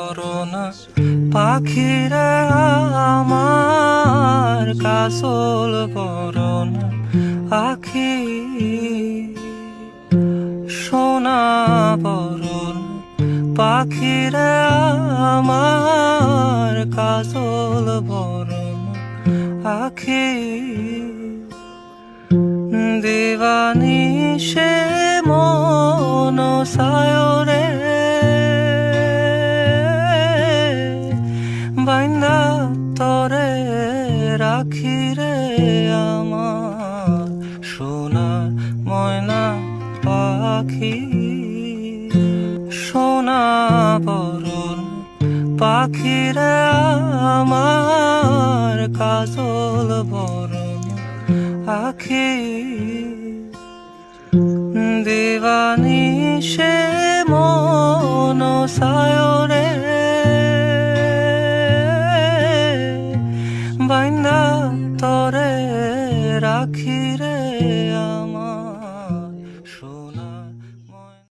corona পাখিরা আমার কাজল corona আখি সোনা বরণ পাখিরা আমার কাজল বরণ আখি দিবানিশে মন সায়রে বাইন্দা তরে রাখি রে আমার সোনার ময়না পাখি সোনা বরণ পাখিরা আমার কাজল বরণ আখি দিবানিশে মন সায়রে বাইন্দা তরে রাখি রে